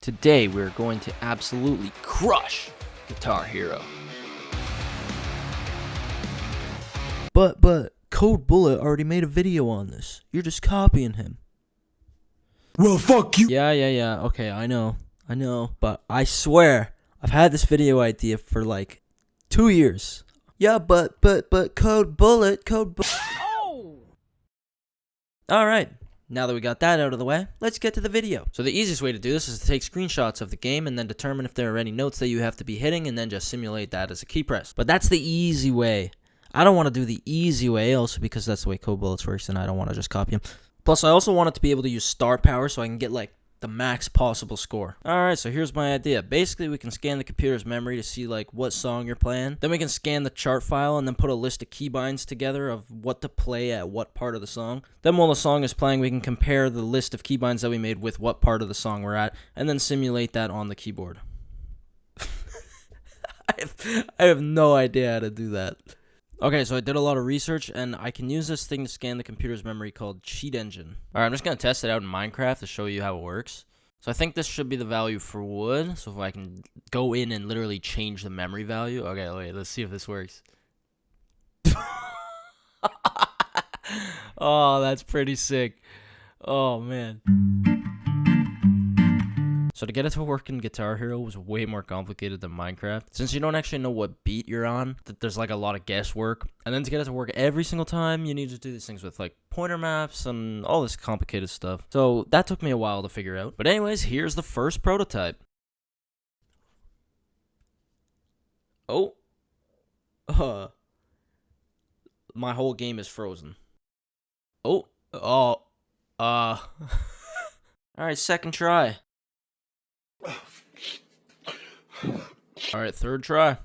Today we're going to absolutely crush Guitar Hero. But Code Bullet already made a video on this. You're just copying him. Well, fuck you. Yeah. Okay, I know. But I swear, I've had this video idea for like 2 years. Yeah, but Code Bullet. Oh! Alright. Now that we got that out of the way, let's get to the video. So the easiest way to do this is to take screenshots of the game and then determine if there are any notes that you have to be hitting and then just simulate that as a key press. But that's the easy way. I don't want to do the easy way also because that's the way Code Bullets works and I don't want to just copy him. Plus I also want it to be able to use StarPower so I can get like the max possible score. Alright, so here's my idea. Basically, we can scan the computer's memory to see like what song you're playing. Then we can scan the chart file and then put a list of keybinds together of what to play at what part of the song. Then while the song is playing, we can compare the list of keybinds that we made with what part of the song we're at, and then simulate that on the keyboard. I have no idea how to do that. Okay, so I did a lot of research, and I can use this thing to scan the computer's memory called Cheat Engine. Alright, I'm just going to test it out in Minecraft to show you how it works. So I think this should be the value for wood. So if I can go in and literally change the memory value. Okay, wait, let's see if this works. Oh, that's pretty sick. Oh, man. So to get it to work in Guitar Hero was way more complicated than Minecraft. Since you don't actually know what beat you're on, there's like a lot of guesswork. And then to get it to work every single time, you need to do these things with like pointer maps and all this complicated stuff. So that took me a while to figure out. But anyways, here's the first prototype. Oh. My whole game is frozen. Alright, second try. Alright, third try.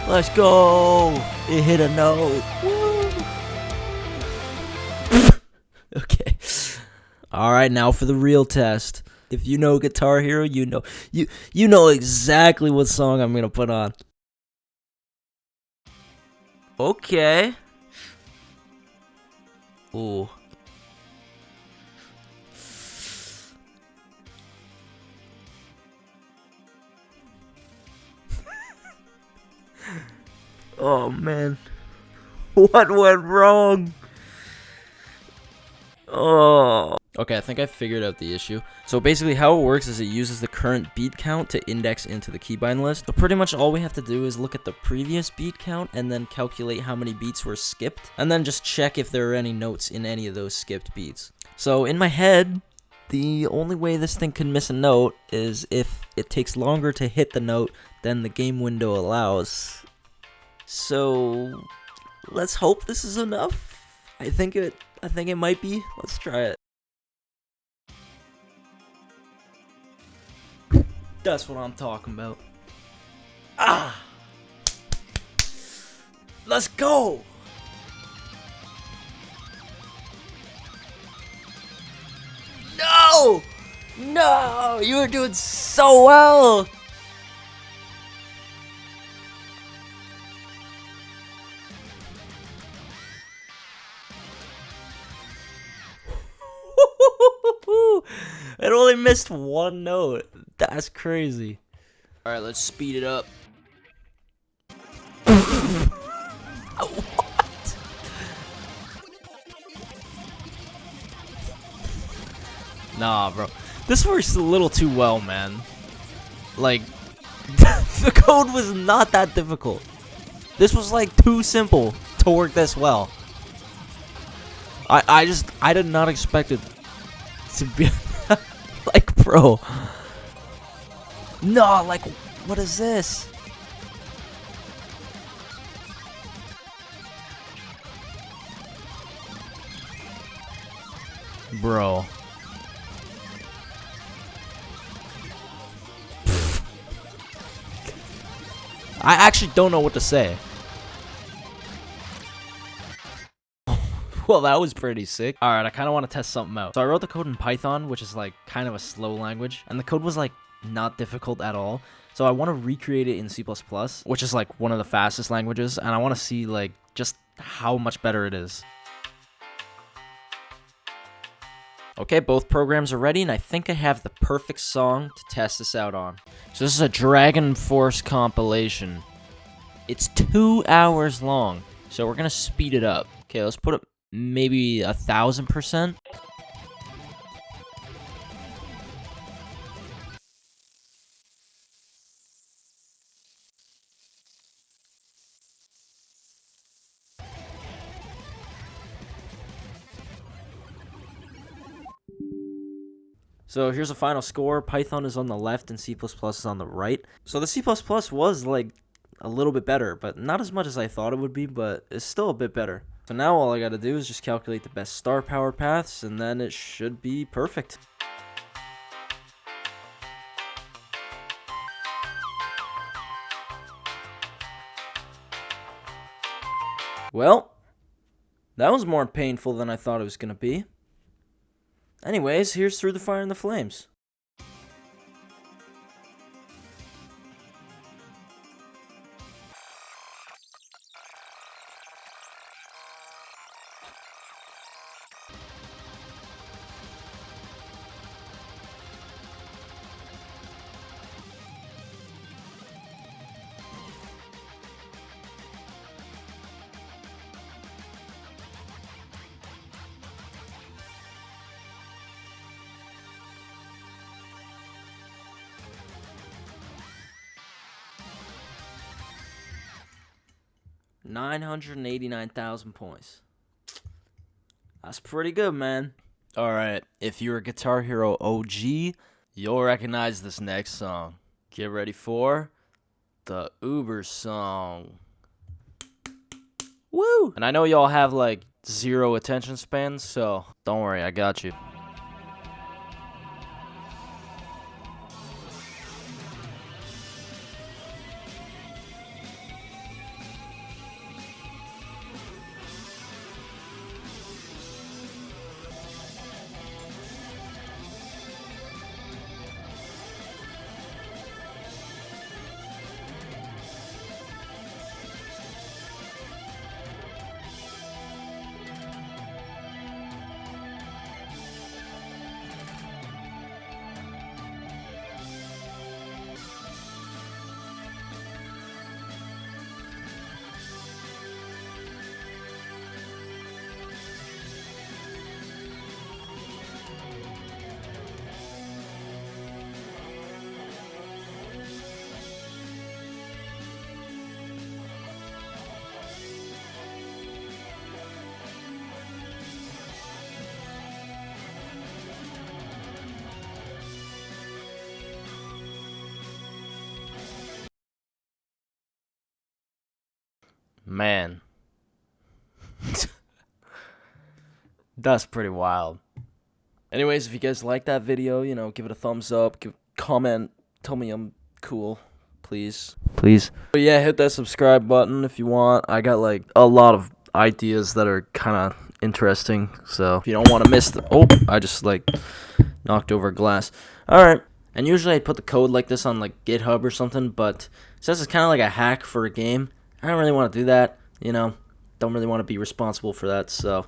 Let's go! It hit a note. Woo! Okay. Alright, now for the real test. If you know Guitar Hero, you know exactly what song I'm gonna put on. Okay. Ooh. Oh man. What went wrong? Oh. Okay, I think I figured out the issue. So basically how it works is it uses the current beat count to index into the keybind list. So pretty much all we have to do is look at the previous beat count and then calculate how many beats were skipped. And then just check if there are any notes in any of those skipped beats. So in my head, the only way this thing can miss a note is if it takes longer to hit the note than the game window allows. So let's hope this is enough. I think it might be. Let's try it. That's what I'm talking about. Ah! Let's go! No! No! You were doing so well! It only missed one note. That's crazy. Alright, let's speed it up. What? Nah, bro. This works a little too well, man. Like, the code was not that difficult. This was like too simple to work this well. I did not expect it to be like, bro. No, like, what is this? Bro. I actually don't know what to say. Well, that was pretty sick. All right, I kind of want to test something out. So I wrote the code in Python, which is like kind of a slow language, and the code was like not difficult at all. So I want to recreate it in C++, which is like one of the fastest languages, and I want to see like just how much better it is. Okay, both programs are ready, and I think I have the perfect song to test this out on. So this is a Dragon Force compilation. It's 2 hours long, so we're gonna speed it up. Okay, let's put it maybe 1,000%. So here's a final score. Python is on the left and C++ is on the right. So the C++ was like a little bit better, but not as much as I thought it would be, but it's still a bit better. So now all I gotta do is just calculate the best StarPower paths, and then it should be perfect. Well, that was more painful than I thought it was gonna be. Anyways, here's Through the Fire and the Flames. $989,000 points. That's pretty good, man. Alright, if you're a Guitar Hero OG, you'll recognize this next song. Get ready for the Uber song. Woo! And I know y'all have like 0 attention spans, so don't worry, I got you. Man. That's pretty wild. Anyways, if you guys like that video, you know, give it a thumbs up, comment, tell me I'm cool, please. Please. But yeah, hit that subscribe button if you want. I got like a lot of ideas that are kind of interesting, so if you don't want to miss the— oh, I just like knocked over a glass. Alright. And usually I put the code like this on like GitHub or something, but since it's kind of like a hack for a game, I don't really want to do that, you know. Don't really want to be responsible for that, so